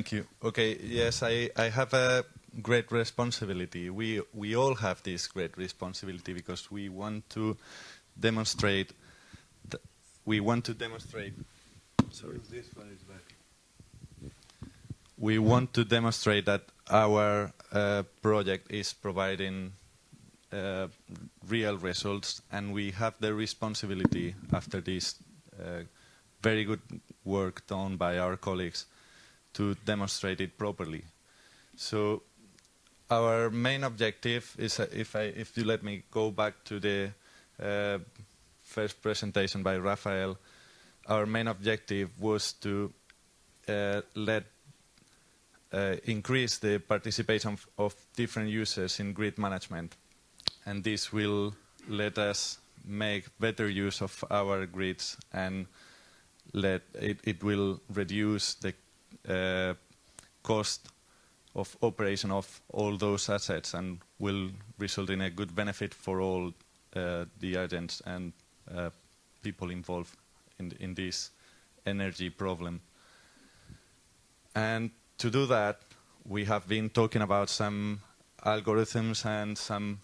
Thank you. Okay, yes, I have a great responsibility. We all have this great responsibility because we want to demonstrate. Sorry. This one is back. We want to demonstrate that our project is providing real results, and we have the responsibility after this very good work done by our colleagues to demonstrate it properly. So our main objective is, if you let me go back to the first presentation by Rafael, our main objective was to increase the participation of different users in grid management. And this will let us make better use of our grids, and it will reduce the cost of operation of all those assets, and will result in a good benefit for all the agents and people involved in this energy problem. And to do that, we have been talking about some algorithms and some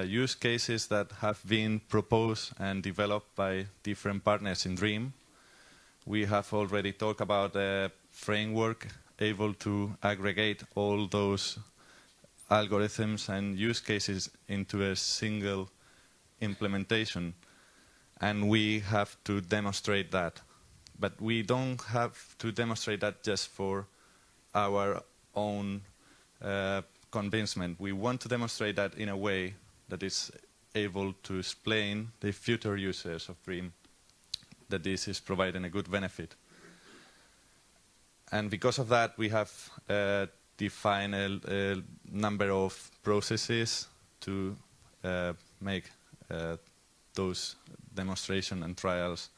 use cases that have been proposed and developed by different partners in DREAM. We have already talked about a framework able to aggregate all those algorithms and use cases into a single implementation, and we have to demonstrate that. But we don't have to demonstrate that just for our own convincement. We want to demonstrate that in a way that is able to explain the future users of DREAM that this is providing a good benefit. And because of that, we have defined a number of processes to make those demonstration and trials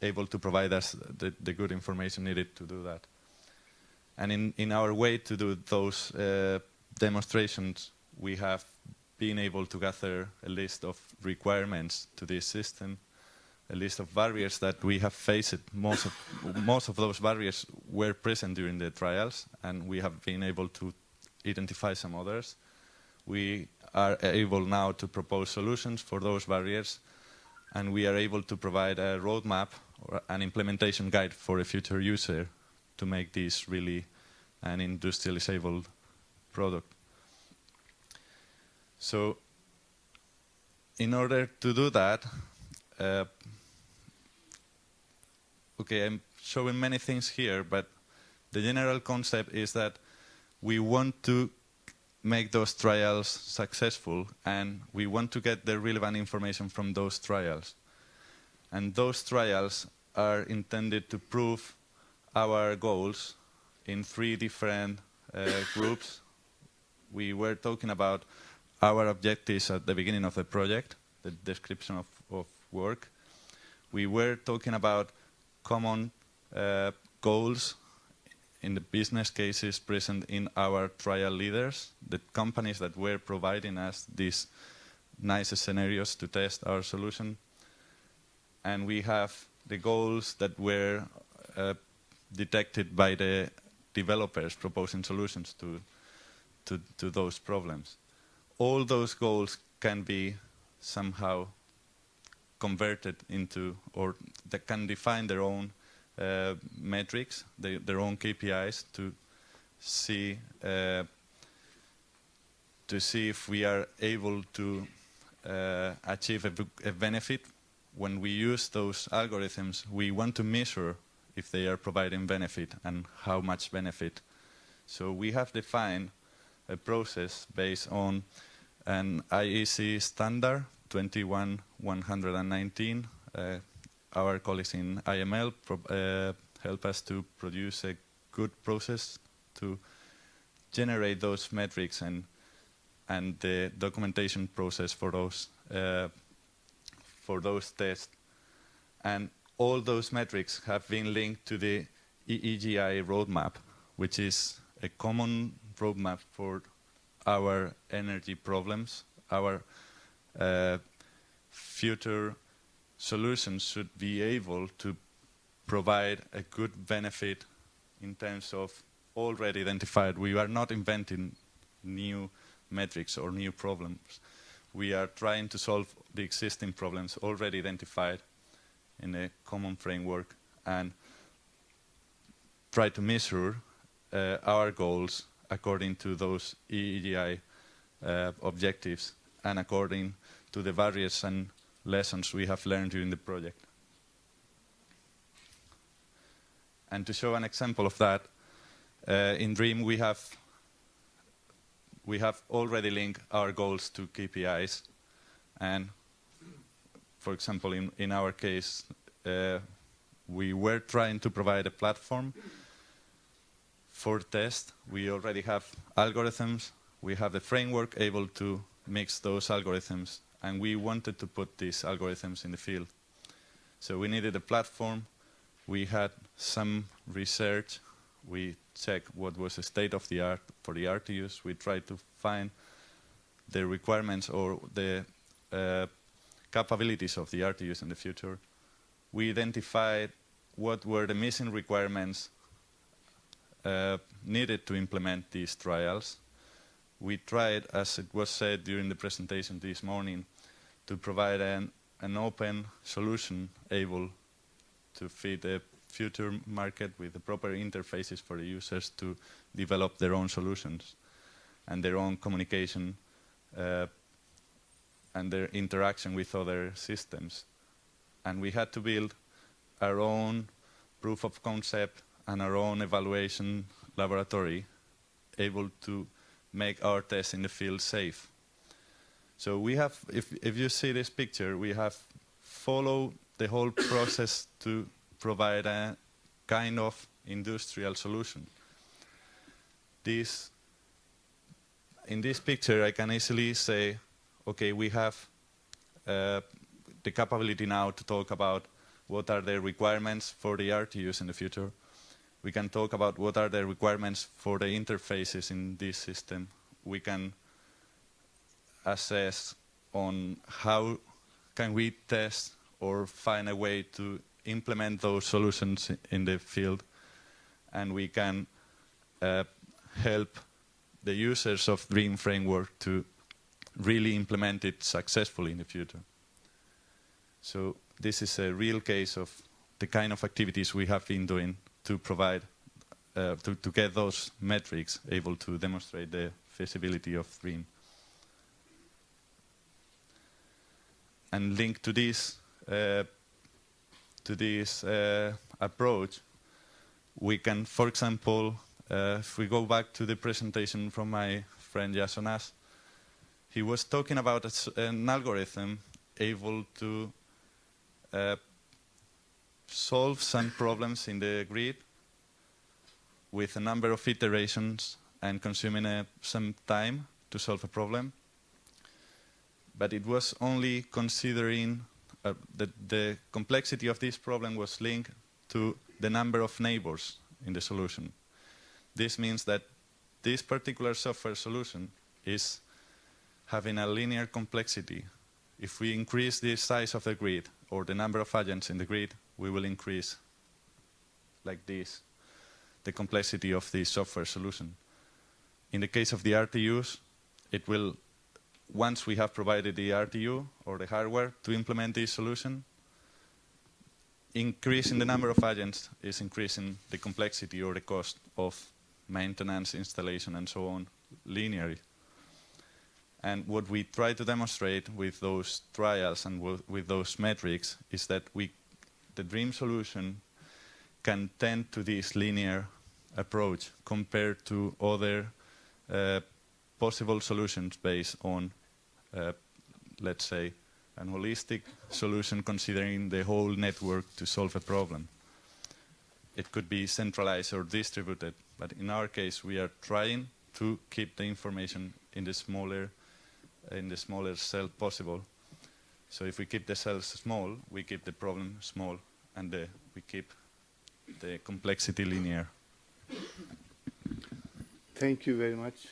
able to provide us the good information needed to do that. And in our way to do those demonstrations, we have been able to gather a list of requirements to this system, a list of barriers that we have faced. Most of those barriers were present during the trials, and we have been able to identify some others. We are able now to propose solutions for those barriers, and we are able to provide a roadmap or an implementation guide for a future user to make this really an industrializable product. So in order to do that, okay, I'm showing many things here, but the general concept is that we want to make those trials successful, and we want to get the relevant information from those trials. And those trials are intended to prove our goals in 3 different groups. We were talking about our objectives at the beginning of the project, the description of work. We were talking about common goals in the business cases present in our trial leaders, the companies that were providing us these nice scenarios to test our solution. And we have the goals that were detected by the developers proposing solutions to those problems. All those goals can be somehow converted into, or that can define their own metrics, their own KPIs to see if we are able to achieve a benefit. When we use those algorithms, we want to measure if they are providing benefit and how much benefit. So we have defined a process based on an IEC standard 21119. Our colleagues in IML help us to produce a good process to generate those metrics and the documentation process for those tests. And all those metrics have been linked to the EEGI roadmap, which is a common roadmap for our energy problems. Our future solutions should be able to provide a good benefit in terms of already identified. We are not inventing new metrics or new problems. We are trying to solve the existing problems already identified in a common framework and try to measure our goals according to those EEGI objectives and according to the various and lessons we have learned during the project. And to show an example of that, in DREAM we have already linked our goals to KPIs. And for example, in our case, we were trying to provide a platform for test. We already have algorithms. We have the framework able to mix those algorithms. And we wanted to put these algorithms in the field. So we needed a platform. We had some research. We checked what was the state of the art for the RTUs. We tried to find the requirements or the capabilities of the RTUs in the future. We identified what were the missing requirements needed to implement these trials. We tried, as it was said during the presentation this morning, to provide an open solution able to fit the future market with the proper interfaces for the users to develop their own solutions and their own communication and their interaction with other systems. And we had to build our own proof of concept and our own evaluation laboratory able to make our tests in the field safe. So we have, if you see this picture, we have followed the whole process to provide a kind of industrial solution. In this picture, I can easily say, okay, we have the capability now to talk about what are the requirements for the RTUs in the future. We can talk about what are the requirements for the interfaces in this system. We can assess on how can we test or find a way to implement those solutions in the field. And we can help the users of DREAM framework to really implement it successfully in the future. So this is a real case of the kind of activities we have been doing to provide, to get those metrics able to demonstrate the feasibility of DREAM. And linked to this approach, we can, for example, if we go back to the presentation from my friend Jasonas, he was talking about an algorithm able to solve some problems in the grid with a number of iterations and consuming some time to solve a problem. But it was only considering that the complexity of this problem was linked to the number of neighbors in the solution. This means that this particular software solution is having a linear complexity. If we increase the size of the grid or the number of agents in the grid, we will increase, like this, the complexity of the software solution. In the case of the RTUs, it will, once we have provided the RTU or the hardware to implement this solution, increasing the number of agents is increasing the complexity or the cost of maintenance, installation, and so on, linearly. And what we try to demonstrate with those trials and with those metrics is that the DREAM solution can tend to this linear approach compared to other possible solutions based on, let's say, an holistic solution considering the whole network to solve a problem. It could be centralized or distributed, but in our case, we are trying to keep the information in the smaller cell possible. So if we keep the cells small, we keep the problem small, and we keep the complexity linear. Thank you very much.